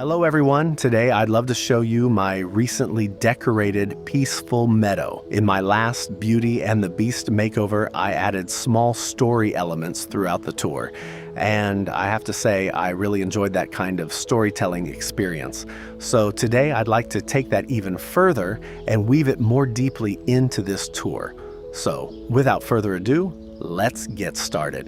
Hello everyone. Today I'd love to show you my recently decorated Peaceful Meadow. In my last Beauty and the Beast makeover, I added small story elements throughout the tour. And I have to say, I really enjoyed that kind of storytelling experience. So today I'd like to take that even further and weave it more deeply into this tour. So without further ado, let's get started.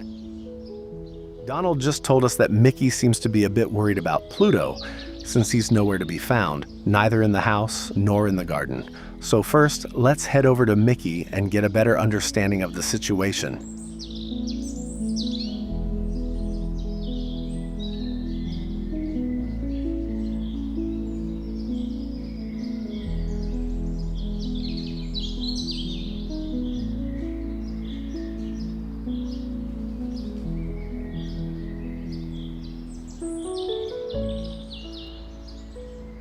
Donald just told us that Mickey seems to be a bit worried about Pluto, since he's nowhere to be found, neither in the house nor in the garden. So first, let's head over to Mickey and get a better understanding of the situation.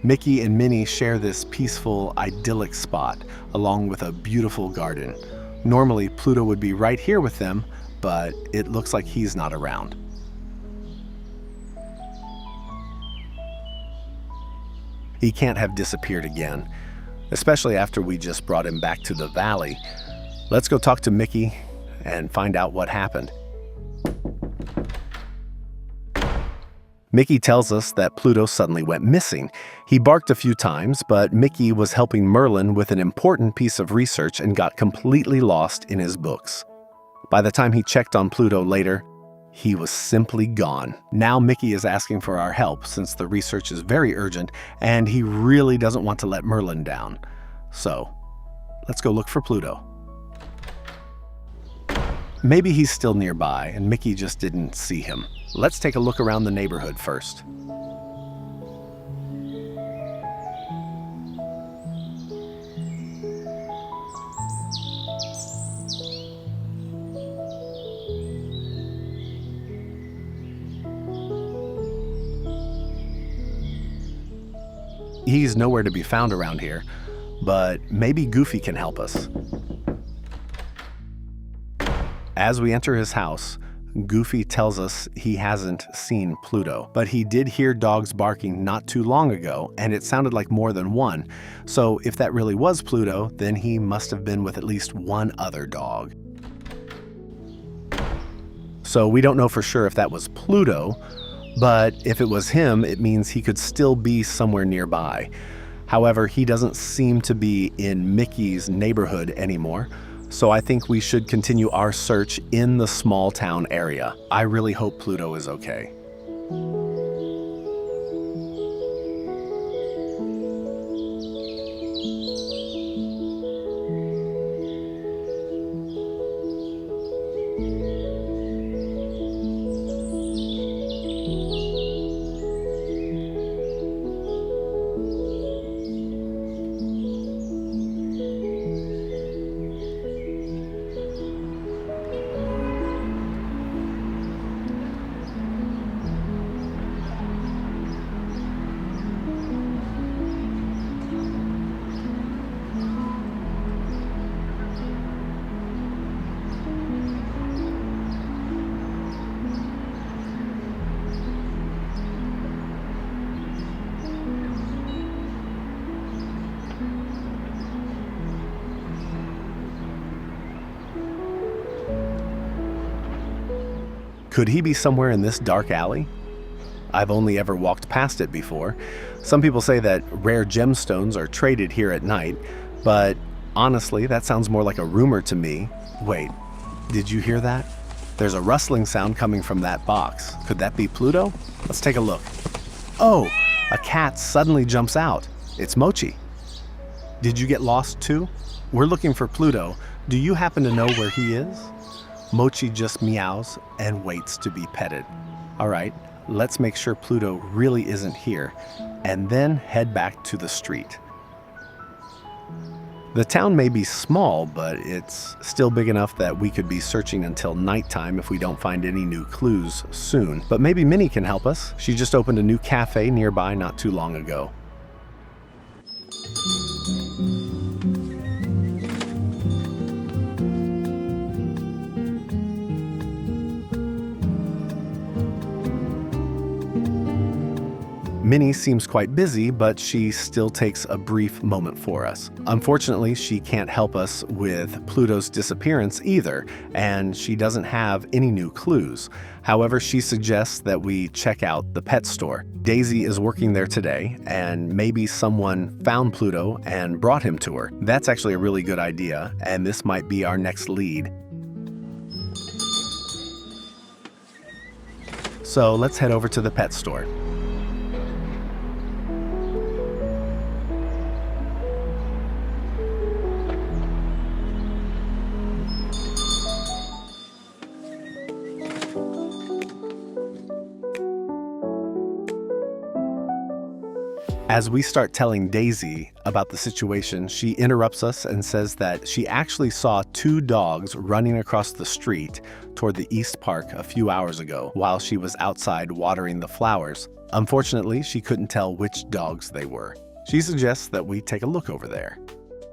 Mickey and Minnie share this peaceful, idyllic spot, along with a beautiful garden. Normally, Pluto would be right here with them, but it looks like he's not around. He can't have disappeared again, especially after we just brought him back to the valley. Let's go talk to Mickey and find out what happened. Mickey tells us that Pluto suddenly went missing. He barked a few times, but Mickey was helping Merlin with an important piece of research and got completely lost in his books. By the time he checked on Pluto later, he was simply gone. Now Mickey is asking for our help since the research is very urgent and he really doesn't want to let Merlin down. So, let's go look for Pluto. Maybe he's still nearby and Mickey just didn't see him. Let's take a look around the neighborhood first. He's nowhere to be found around here, but maybe Goofy can help us. As we enter his house, Goofy tells us he hasn't seen Pluto, but he did hear dogs barking not too long ago, and it sounded like more than one. So if that really was Pluto, then he must have been with at least one other dog. So we don't know for sure if that was Pluto, but if it was him, it means he could still be somewhere nearby. However, he doesn't seem to be in Mickey's neighborhood anymore. So I think we should continue our search in the small town area. I really hope Pluto is okay. Could he be somewhere in this dark alley? I've only ever walked past it before. Some people say that rare gemstones are traded here at night, but honestly, that sounds more like a rumor to me. Wait, did you hear that? There's a rustling sound coming from that box. Could that be Pluto? Let's take a look. Oh, a cat suddenly jumps out. It's Mochi. Did you get lost too? We're looking for Pluto. Do you happen to know where he is? Mochi just meows and waits to be petted. All right, let's make sure Pluto really isn't here, and then head back to the street. The town may be small, but it's still big enough that we could be searching until nighttime if we don't find any new clues soon. But maybe Minnie can help us. She just opened a new cafe nearby not too long ago. Minnie seems quite busy, but she still takes a brief moment for us. Unfortunately, she can't help us with Pluto's disappearance either, and she doesn't have any new clues. However, she suggests that we check out the pet store. Daisy is working there today, and maybe someone found Pluto and brought him to her. That's actually a really good idea, and this might be our next lead. So let's head over to the pet store. As we start telling Daisy about the situation, she interrupts us and says that she actually saw 2 dogs running across the street toward the East Park a few hours ago while she was outside watering the flowers. Unfortunately, she couldn't tell which dogs they were. She suggests that we take a look over there.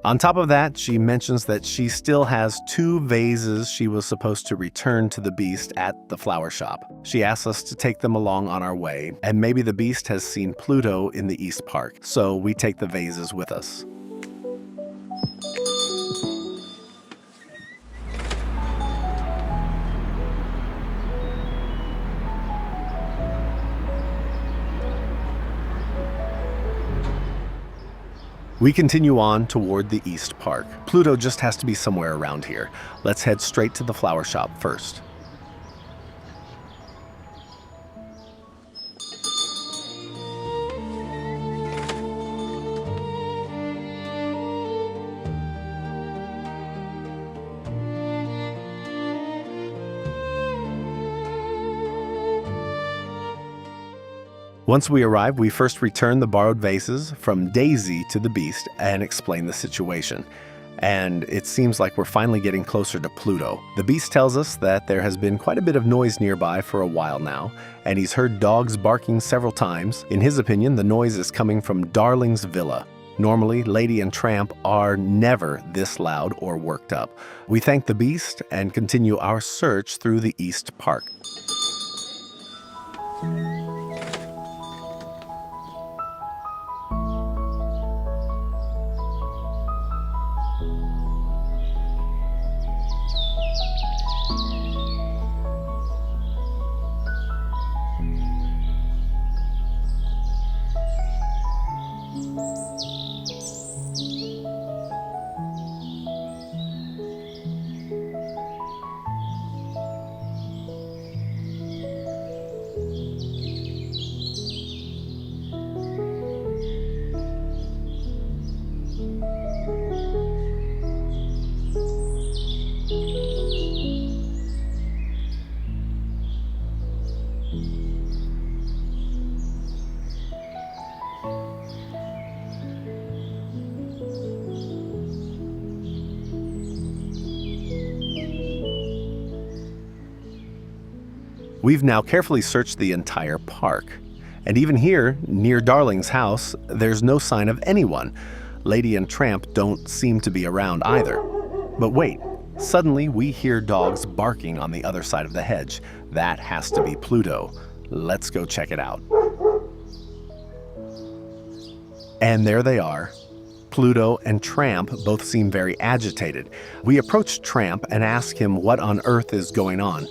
On top of that, she mentions that she still has 2 vases she was supposed to return to the Beast at the flower shop. She asks us to take them along on our way, and maybe the Beast has seen Pluto in the East Park, so we take the vases with us. We continue on toward the East Park. Pluto just has to be somewhere around here. Let's head straight to the flower shop first. Once we arrive, we first return the borrowed vases from Daisy to the Beast and explain the situation. And it seems like we're finally getting closer to Pluto. The Beast tells us that there has been quite a bit of noise nearby for a while now, and he's heard dogs barking several times. In his opinion, the noise is coming from Darling's villa. Normally, Lady and Tramp are never this loud or worked up. We thank the Beast and continue our search through the East Park. We've now carefully searched the entire park. And even here, near Darling's house, there's no sign of anyone. Lady and Tramp don't seem to be around either. But wait, suddenly we hear dogs barking on the other side of the hedge. That has to be Pluto. Let's go check it out. And there they are. Pluto and Tramp both seem very agitated. We approach Tramp and ask him what on earth is going on.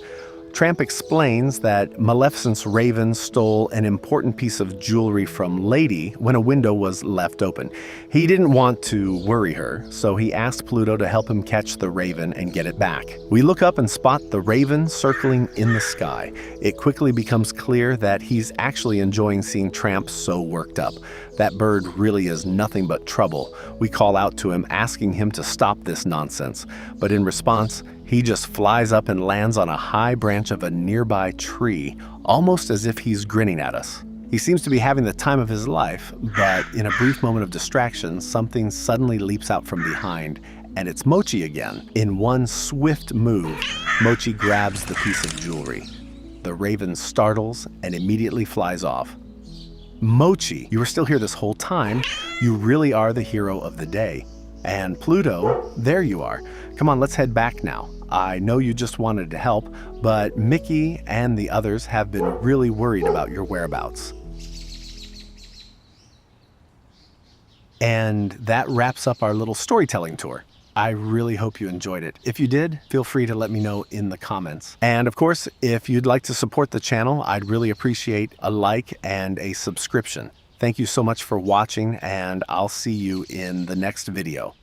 Tramp explains that Maleficent's raven stole an important piece of jewelry from Lady when a window was left open. He didn't want to worry her, so he asked Pluto to help him catch the raven and get it back. We look up and spot the raven circling in the sky. It quickly becomes clear that he's actually enjoying seeing Tramp so worked up. That bird really is nothing but trouble. We call out to him, asking him to stop this nonsense. But in response, he just flies up and lands on a high branch of a nearby tree, almost as if he's grinning at us. He seems to be having the time of his life, but in a brief moment of distraction, something suddenly leaps out from behind, and it's Mochi again. In one swift move, Mochi grabs the piece of jewelry. The raven startles and immediately flies off. Mochi, you were still here this whole time. You really are the hero of the day. And Pluto, there you are. Come on, let's head back now. I know you just wanted to help, but Mickey and the others have been really worried about your whereabouts. And that wraps up our little storytelling tour. I really hope you enjoyed it. If you did, feel free to let me know in the comments. And of course, if you'd like to support the channel, I'd really appreciate a like and a subscription. Thank you so much for watching, and I'll see you in the next video.